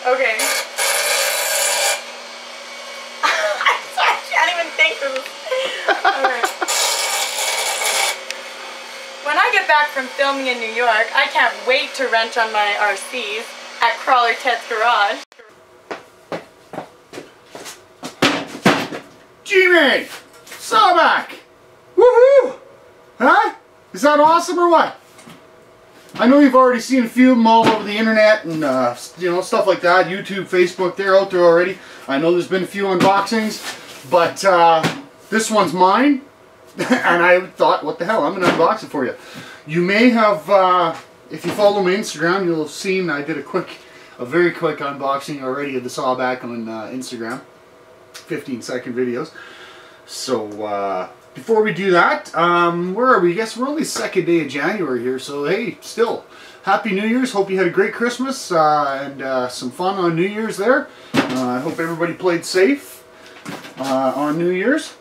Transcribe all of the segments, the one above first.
Okay. I can't even think of this. Okay. When I get back from filming in New York, I can't wait to wrench on my RCs at Crawler Ted's garage. G-Man! Sawback! Woohoo! Huh? Is that awesome or what? I know you've already seen a few of them all over the internet and you know, stuff like that. YouTube, Facebook, they're out there already. I know there's been a few unboxings, but this one's mine. And I thought, what the hell, I'm going to unbox it for you. You may have, if you follow my Instagram, you'll have seen I did a very quick unboxing already of the Sawback on Instagram. 15-second videos. So, before we do that, where are we? I guess we're only the second day of January here, so hey, still, Happy New Year's. Hope you had a great Christmas and some fun on New Year's there. I hope everybody played safe on New Year's.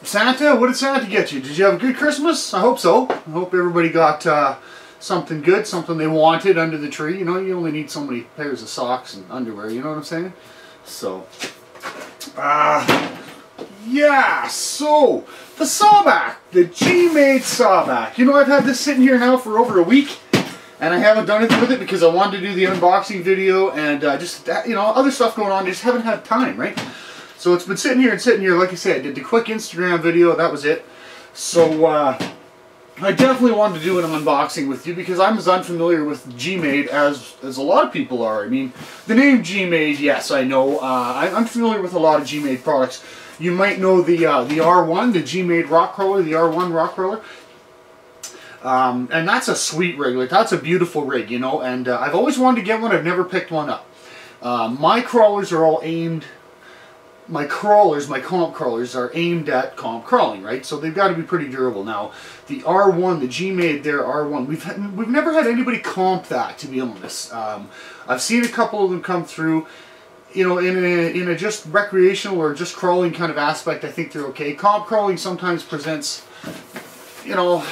Santa, what did Santa get you? Did you have a good Christmas? I hope so. I hope everybody got something good, something they wanted under the tree. You know, you only need so many pairs of socks and underwear, you know what I'm saying? So, yeah, so, the Sawback, the G-made Sawback. You know, I've had this sitting here now for over a week, and I haven't done anything with it because I wanted to do the unboxing video and just, you know, other stuff going on, just haven't had time, right? So it's been sitting here and sitting here, like I said, I did the quick Instagram video, that was it. So, I definitely wanted to do an unboxing with you because I'm as unfamiliar with G-made as a lot of people are. I mean, the name G-made, yes, I know. I'm familiar with a lot of G-made products. You might know the R1, the G-made rock crawler, the R1 rock crawler. And that's a sweet rig. Like, that's a beautiful rig, you know. And I've always wanted to get one. I've never picked one up. My crawlers are all aimed... My crawlers, my comp crawlers, are aimed at comp crawling, right? So they've got to be pretty durable. Now, the R1, the G-made there, R1, we've never had anybody comp that, to be honest. I've seen a couple of them come through, you know, in a just recreational or just crawling kind of aspect. I think they're okay. Comp crawling sometimes presents, you know,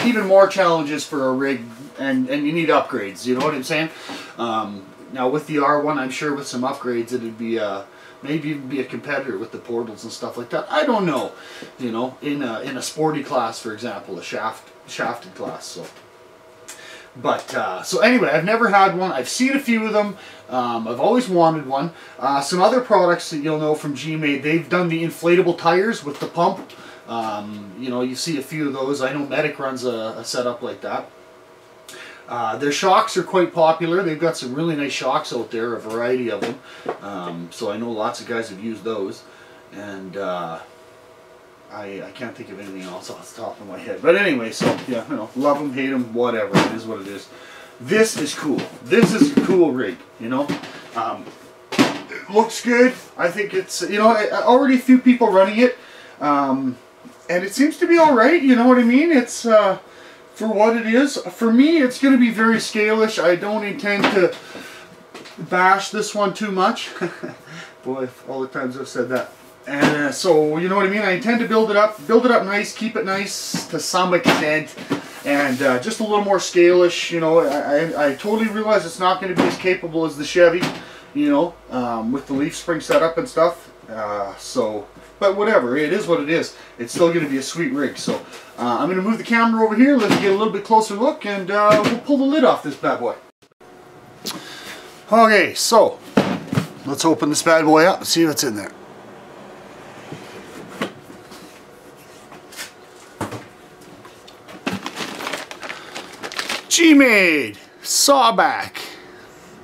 even more challenges for a rig, and you need upgrades. You know what I'm saying? Now with the R1, I'm sure with some upgrades, it'd be maybe even be a competitor with the portals and stuff like that. I don't know, you know, in a sporty class, for example, a shafted class. So, but so anyway, I've never had one. I've seen a few of them. I've always wanted one. Some other products that you'll know from G-made, they've done the inflatable tires with the pump. You know, you see a few of those. I know Medic runs a setup like that. Their shocks are quite popular. They've got some really nice shocks out there, a variety of them. So I know lots of guys have used those. And I can't think of anything else off the top of my head. But anyway, so yeah, you know, love them, hate them, whatever. It is what it is. This is cool. This is a cool rig, you know. It looks good. I think it's, you know, already a few people running it. And it seems to be alright, you know what I mean? It's... for what it is. For me, it's going to be very scalish. I don't intend to bash this one too much. Boy, all the times I've said that. And so, you know what I mean? I intend to build it up nice, keep it nice to some extent, and just a little more scalish. You know, I totally realize it's not going to be as capable as the Chevy, you know, with the leaf spring setup and stuff. So, but whatever, it is what it is. It's still going to be a sweet rig. So I'm going to move the camera over here, let me get a little bit closer look, and we'll pull the lid off this bad boy. Okay, so let's open this bad boy up and see what's in there. G-made Sawback.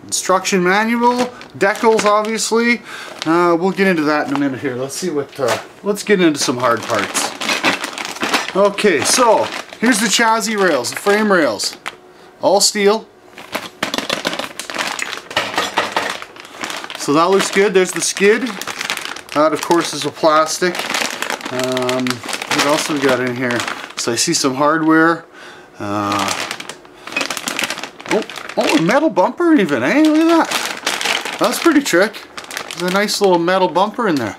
Instruction manual, decals obviously. We'll get into that in a minute here. Let's see what, let's get into some hard parts. Okay, so here's the chassis rails, the frame rails. All steel. So that looks good. There's the skid. That of course is a plastic. What else have we got in here? So I see some hardware. Oh, a metal bumper even, eh? Look at that. That's pretty trick. There's a nice little metal bumper in there.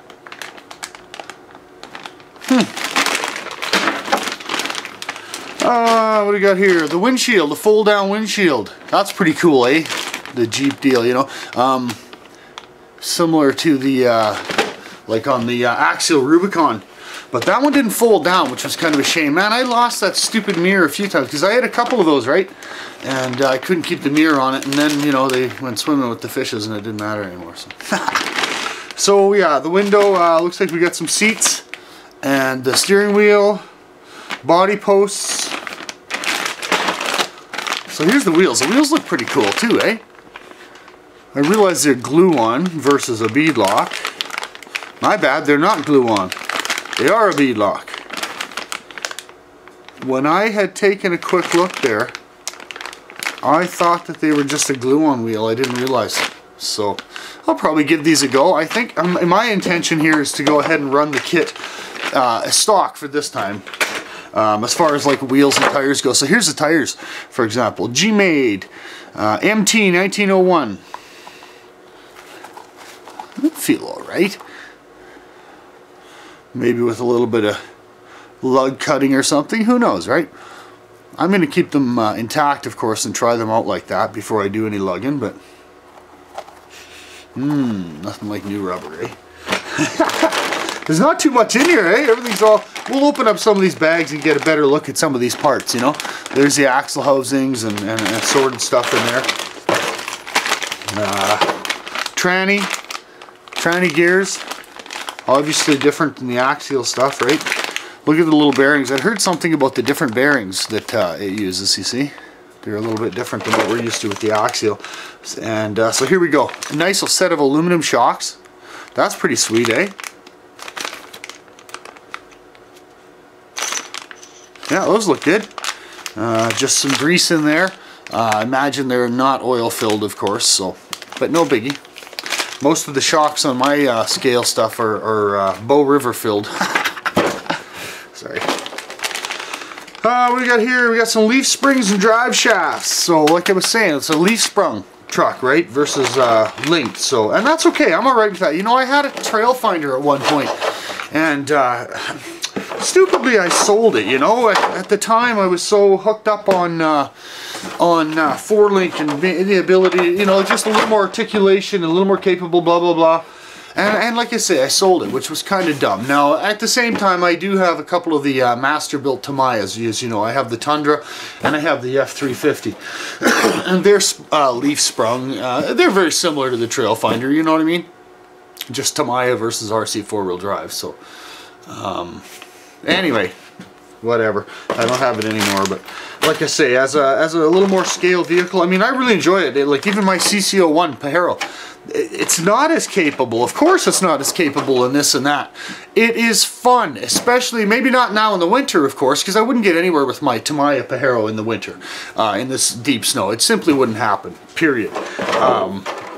What do we got here? The windshield, the fold down windshield. That's pretty cool, eh? The Jeep deal, you know. Similar to the, like on the Axial Rubicon. But that one didn't fold down, which was kind of a shame. Man, I lost that stupid mirror a few times because I had a couple of those, right? And I couldn't keep the mirror on it. And then, you know, they went swimming with the fishes and it didn't matter anymore. So, so yeah, the window, looks like we got some seats. And the steering wheel, body posts. So here's the wheels. The wheels look pretty cool too, eh? I realize they're glue-on versus a bead lock. My bad, they're not glue-on. They are a bead lock. When I had taken a quick look there, I thought that they were just a glue-on wheel. I didn't realize. So I'll probably give these a go. I think my intention here is to go ahead and run the kit stock for this time. As far as like wheels and tires go. So here's the tires, for example. G-Made MT 1901. They feel alright. Maybe with a little bit of lug cutting or something, who knows, right? I'm going to keep them intact, of course, and try them out like that before I do any lugging, but nothing like new rubber, eh? There's not too much in here, eh? Everything's all... We'll open up some of these bags and get a better look at some of these parts, you know? There's the axle housings and assorted stuff in there. Tranny gears. Obviously different than the axial stuff, right? Look at the little bearings. I heard something about the different bearings that it uses, you see? They're a little bit different than what we're used to with the axial. And so here we go. A nice set of aluminum shocks. That's pretty sweet, eh? Yeah, those look good. Just some grease in there. I imagine they're not oil filled, of course, so, but no biggie. Most of the shocks on my scale stuff are Bow River filled. Sorry. What we got here? We got some leaf springs and drive shafts. So, like I was saying, it's a leaf sprung truck, right? Versus linked. So, and that's okay. I'm alright with that. You know, I had a trail finder at one point, and stupidly I sold it. You know, at the time I was so hooked up on 4-link and the ability, you know, just a little more articulation, a little more capable, blah blah blah. And like I say, I sold it, which was kind of dumb. Now, at the same time, I do have a couple of the master-built Tamayas. As you know, I have the Tundra and I have the F350, and they're leaf sprung. They're very similar to the Trailfinder. You know what I mean? Just Tamiya versus RC 4-wheel drive. So, anyway. Whatever. I don't have it anymore, but like I say, as a little more scale vehicle, I mean, I really enjoy it. Like even my CC01 Pajero, it's not as capable. Of course, it's not as capable in this and that. It is fun, especially maybe not now in the winter, of course, because I wouldn't get anywhere with my Tamiya Pajero in the winter, in this deep snow. It simply wouldn't happen. Period.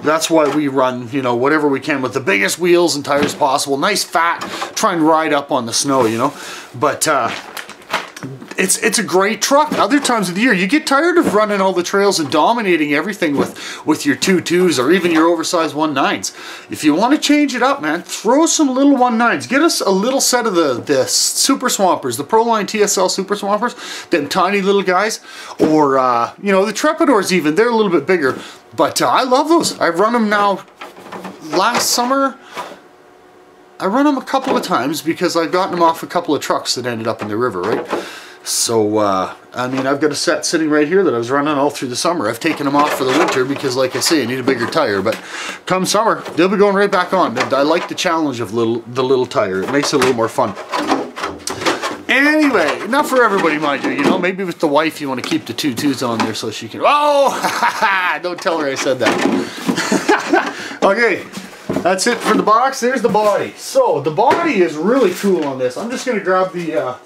That's why we run, you know, whatever we can with the biggest wheels and tires possible. Nice fat. Try and ride up on the snow, you know. But it's a great truck. Other times of the year, you get tired of running all the trails and dominating everything with your 2.2s or even your oversized 1.9s. If you want to change it up, man, throw some little 1.9s. Get us a little set of the Super Swampers, the Proline TSL Super Swampers, them tiny little guys, or you know, the Trepidors even. They're a little bit bigger, but I love those. I've run them now. Last summer, I run them a couple of times because I've gotten them off a couple of trucks that ended up in the river, right? So, I mean, I've got a set sitting right here that I was running all through the summer. I've taken them off for the winter because, like I say, I need a bigger tire. But come summer, they'll be going right back on. I like the challenge of the little tire. It makes it a little more fun. Anyway, not for everybody, mind you. You know, maybe with the wife you want to keep the 2.2s on there so she can... Oh! Don't tell her I said that. Okay. That's it for the box. There's the body. So the body is really cool on this. I'm just going to grab the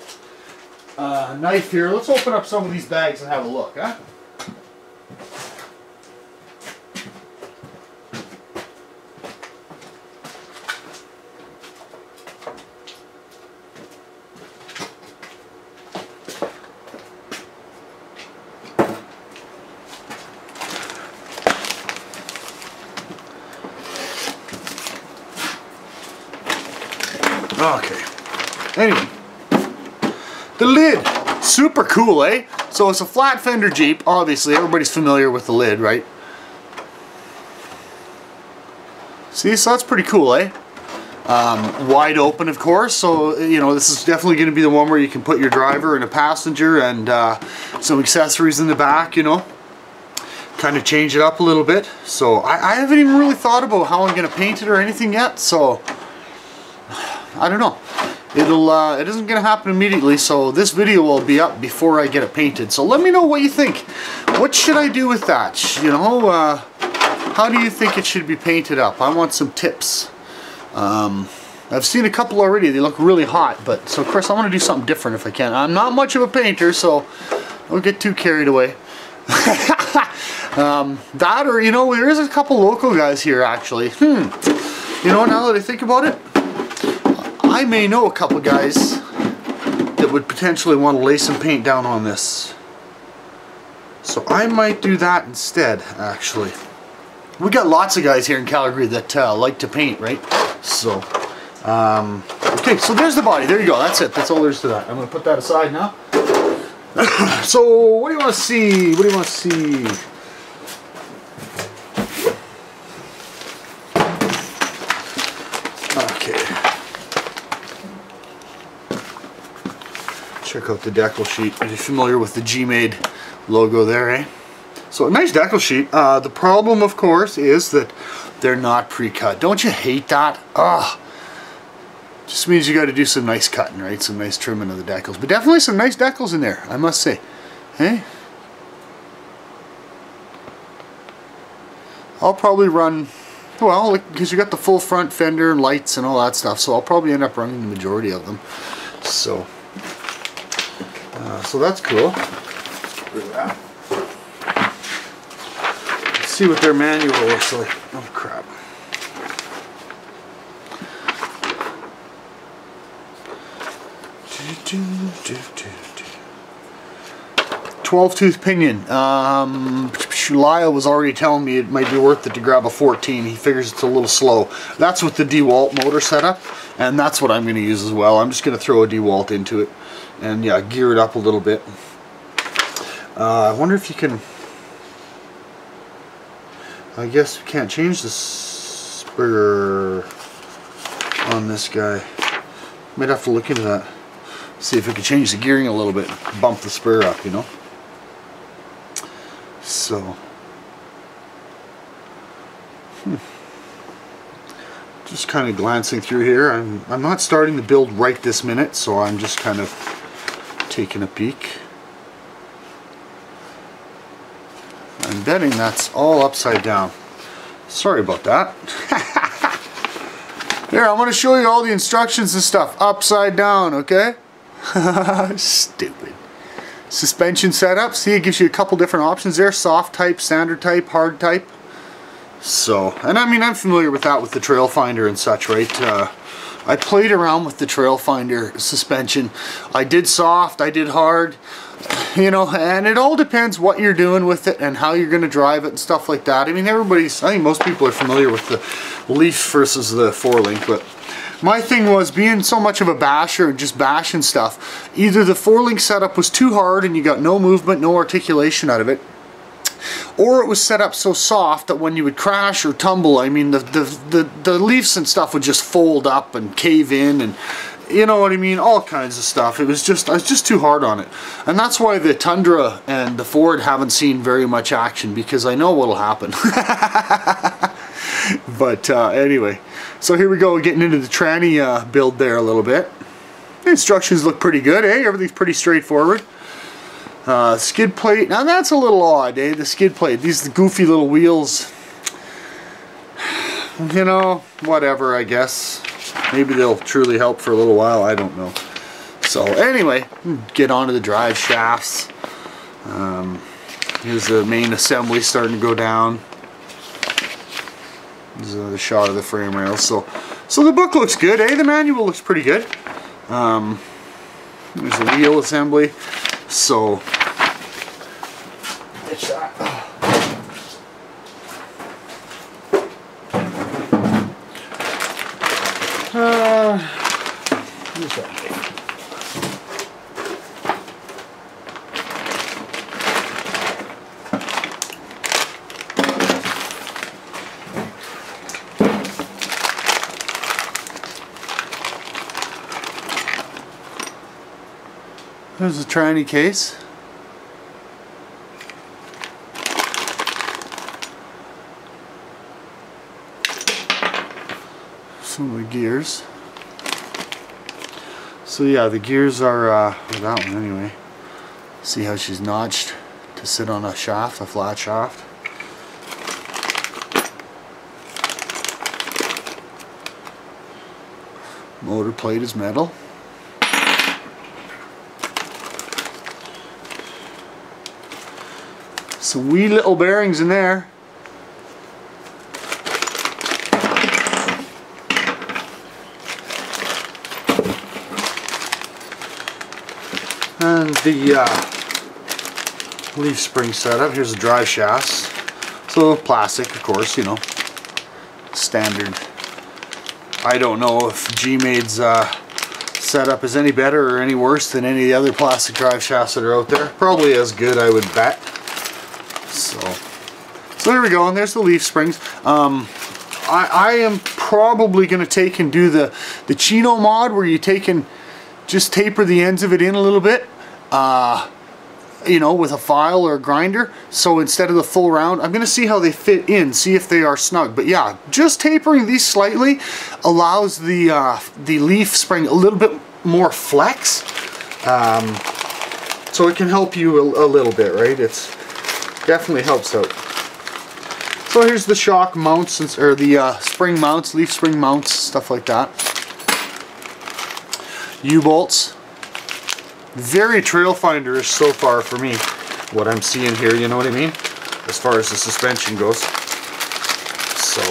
knife here. Let's open up some of these bags and have a look, huh? Okay. Anyway, the lid. Super cool, eh? So it's a flat fender Jeep. Obviously, everybody's familiar with the lid, right? See, so that's pretty cool, eh? Wide open, of course, so you know this is definitely going to be the one where you can put your driver and a passenger and some accessories in the back, you know, kind of change it up a little bit. So I haven't even really thought about how I'm going to paint it or anything yet, so I don't know. It isn't going to happen immediately, so this video will be up before I get it painted. So let me know what you think. What should I do with that? You know, how do you think it should be painted up? I want some tips. I've seen a couple already. They look really hot, but so of course I want to do something different if I can. I'm not much of a painter, so don't get too carried away. That, or you know, there is a couple local guys here actually. You know, now that I think about it, I may know a couple guys that would potentially want to lay some paint down on this. So I might do that instead, actually. We got lots of guys here in Calgary that like to paint, right? So, okay, so there's the body. There you go. That's it. That's all there is to that. I'm going to put that aside now. So, what do you want to see? What do you want to see? Okay. Check out the decal sheet. Are you familiar with the G-Made logo there, eh? So a nice decal sheet. The problem, of course, is that they're not pre-cut. Don't you hate that? Ugh. Just means you got to do some nice cutting, right? Some nice trimming of the decals. But definitely some nice decals in there, I must say. Hey? I'll probably run, well, because you got the full front fender and lights and all that stuff, so I'll probably end up running the majority of them. So, so that's cool. Look at that. See what their manual looks like. Oh crap. Do, do, do, do, do. 12-tooth pinion. Lyle was already telling me it might be worth it to grab a 14. He figures it's a little slow. That's with the DeWalt motor setup, and that's what I'm going to use as well. I'm just going to throw a DeWalt into it and yeah, gear it up a little bit. I wonder if you can. I guess we can't change the spur on this guy. Might have to look into that. See if we can change the gearing a little bit. Bump the spur up, you know. So. Just kind of glancing through here. I'm not starting to build right this minute, so I'm just kind of taking a peek. I'm betting that's all upside down. Sorry about that. Here, I'm going to show you all the instructions and stuff upside down, okay? Stupid. Suspension setup. See, it gives you a couple different options there. Soft type, standard type, hard type. So, and I mean, I'm familiar with that with the Trail Finder and such, right? I played around with the Trail Finder suspension. I did soft, I did hard. You know, and it all depends what you're doing with it and how you're going to drive it and stuff like that. I mean, I think most people are familiar with the Leaf versus the 4-link, but my thing was being so much of a basher and just bashing stuff, either the 4-link setup was too hard and you got no movement, no articulation out of it, or it was set up so soft that when you would crash or tumble, I mean, the leaves and stuff would just fold up and cave in and you know what I mean, all kinds of stuff. I was just too hard on it. And that's why the Tundra and the Ford haven't seen very much action, because I know what'll happen. But anyway, so here we go, getting into the tranny build there a little bit. The instructions look pretty good, eh? Everything's pretty straightforward. Skid plate, now that's a little odd, eh? The skid plate, these goofy little wheels. You know, whatever, I guess. Maybe they'll truly help for a little while, I don't know. So anyway, get onto the drive shafts. Here's the main assembly starting to go down. There's another shot of the frame rails. So the book looks good, eh? The manual looks pretty good. There's the wheel assembly. So ditch that. There's a tranny case. Some of the gears. So yeah, the gears are that one anyway. See how she's notched to sit on a shaft, a flat shaft. Motor plate is metal. Some wee little bearings in there. And the leaf spring setup. Here's the drive shafts. So plastic, of course, you know, standard. I don't know if G-Made's setup is any better or any worse than any of the other plastic drive shafts that are out there. Probably as good, I would bet. So there we go, and there's the leaf springs. I am probably going to take and do the Chino mod, where you take and just taper the ends of it in a little bit, you know, with a file or a grinder. So instead of the full round, I'm going to see how they fit in, see if they are snug. But yeah, just tapering these slightly allows the leaf spring a little bit more flex. So it can help you a little bit, right? It's definitely helps out. So here's the shock mounts, or the spring mounts, leaf spring mounts, stuff like that. U-bolts. Very trail finder-ish so far for me, what I'm seeing here, you know what I mean? As far as the suspension goes. So.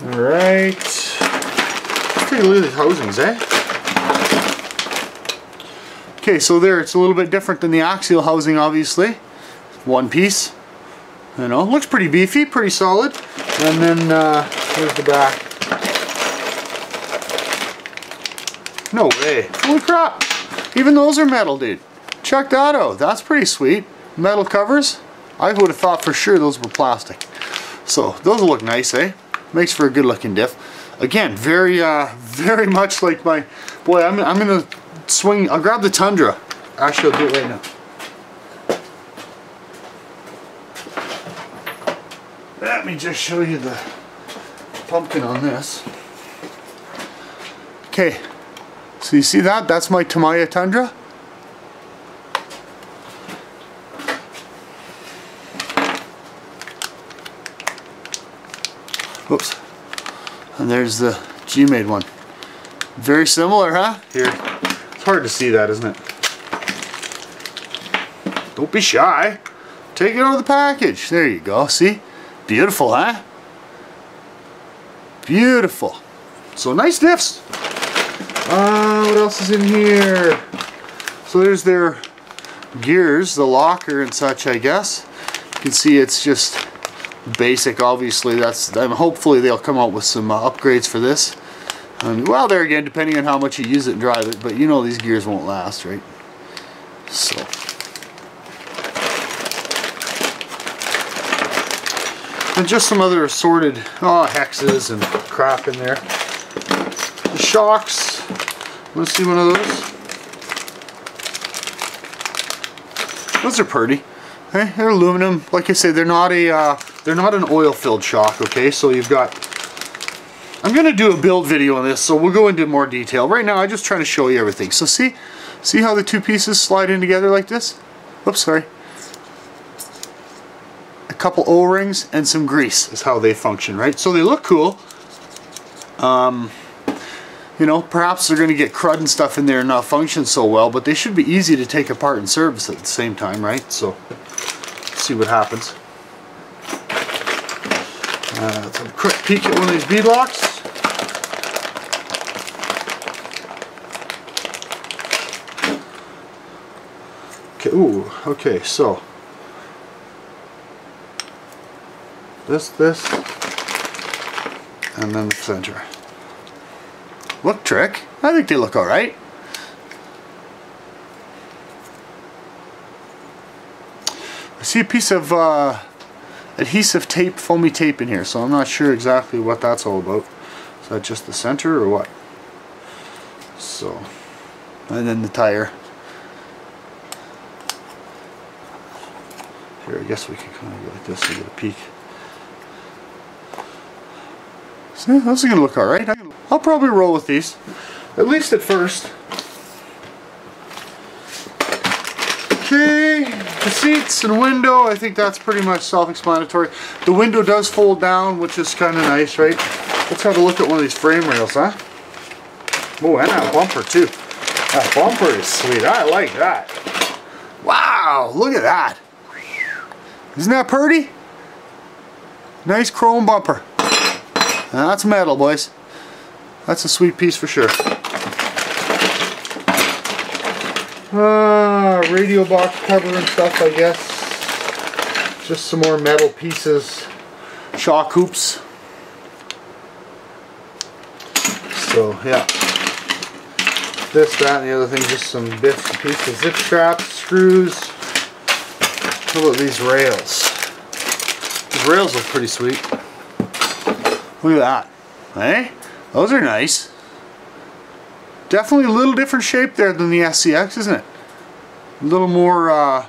Alright. Let's take a look at these housings, eh? Okay, so there, it's a little bit different than the axial housing, obviously. One piece. You know, looks pretty beefy, pretty solid. And then, here's the back. No way. Holy crap. Even those are metal, dude. Check that out. That's pretty sweet. Metal covers. I would have thought for sure those were plastic. So, those look nice, eh? Makes for a good looking diff. Again, very much like my... Boy, I'm going to swing... I'll grab the Tundra. Actually, I'll do it right now. Let me just show you the pumpkin on this. Okay. So you see that? That's my Tamiya Tundra. Oops. And there's the G-Made one. Very similar, huh? Here. It's hard to see that, isn't it? Don't be shy. Take it out of the package. There you go. See? Beautiful, huh? Beautiful. So nice diffs. What else is in here? So there's their gears, the locker and such, I guess. You can see it's just basic, obviously. That's hopefully they'll come out with some upgrades for this. And well, there again, depending on how much you use it and drive it, but you know these gears won't last, right? So and just some other assorted hexes and crap in there. The shocks. Let's see one of those. Those are pretty. Okay, they're aluminum. Like I say, they're not an oil-filled shock. Okay, so you've got. I'm gonna do a build video on this, so we'll go into more detail. Right now, I'm just trying to show you everything. So see how the two pieces slide in together like this? Oops, sorry. A couple O-rings and some grease is how they function, right? So they look cool. You know, perhaps they're going to get crud and stuff in there and not function so well, but they should be easy to take apart and service at the same time, right? So, let's see what happens. Let's have a quick peek at one of these beadlocks. Okay, ooh, okay, so this, and then the center. Look, trick. I think they look alright. I see a piece of adhesive tape, foamy tape in here, so I'm not sure exactly what that's all about. Is that just the center or what? So, and then the tire. Here, I guess we can kind of go like this to get a peek. See, this is going to look alright. I'll probably roll with these, at least at first. Okay, the seats and window, I think that's pretty much self-explanatory. The window does fold down, which is kind of nice, right? Let's have a look at one of these frame rails, huh? Oh, and that bumper too. That bumper is sweet. I like that. Wow, look at that. Isn't that pretty? Nice chrome bumper. Now that's metal, boys. That's a sweet piece for sure. Radio box cover and stuff, I guess. Just some more metal pieces. Shock hoops. So, yeah. This, that, and the other thing, just some bits and pieces. Zip straps, screws. How about these rails? These rails look pretty sweet. Look at that. Hey? Those are nice. Definitely a little different shape there than the SCX, isn't it? A little more, a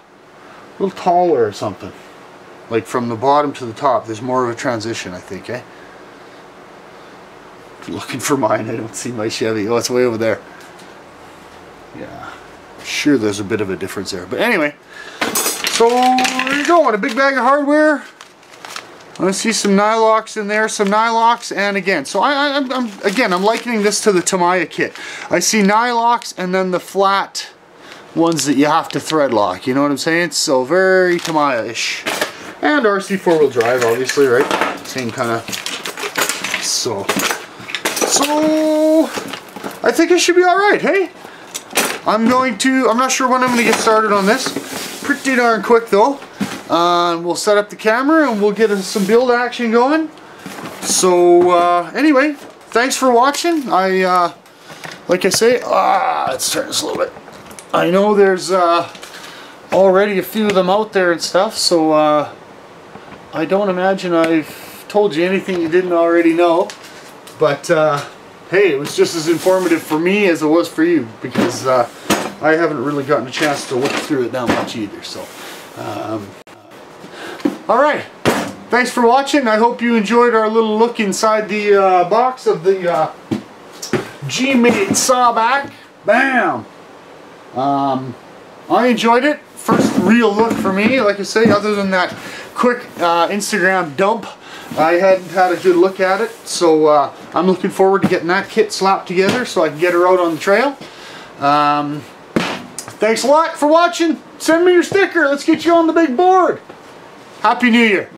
little taller or something. Like from the bottom to the top, there's more of a transition, I think, eh? Looking for mine, I don't see my Chevy. Oh, it's way over there. Yeah, sure there's a bit of a difference there. But anyway, so there you go, a big bag of hardware. I see some nylocks in there, some nylocks, and again, so I'm likening this to the Tamiya kit. I see nylocks and then the flat ones that you have to thread lock, you know what I'm saying? So very Tamiya-ish. And RC four-wheel drive, obviously, right? Same kind of. So I think it should be alright, hey? I'm not sure when I'm going to get started on this. Pretty darn quick though. We'll set up the camera and we'll get some build action going. So anyway, thanks for watching. Like I say, let's turn this a little bit. I know there's already a few of them out there and stuff, so I don't imagine I've told you anything you didn't already know. But hey, it was just as informative for me as it was for you, because I haven't really gotten a chance to look through it that much either. So alright, thanks for watching. I hope you enjoyed our little look inside the box of the G-Mate Sawback. Bam! I enjoyed it. First real look for me, like I say, other than that quick Instagram dump. I hadn't had a good look at it, so I'm looking forward to getting that kit slapped together so I can get her out on the trail. Thanks a lot for watching. Send me your sticker. Let's get you on the big board. Happy New Year.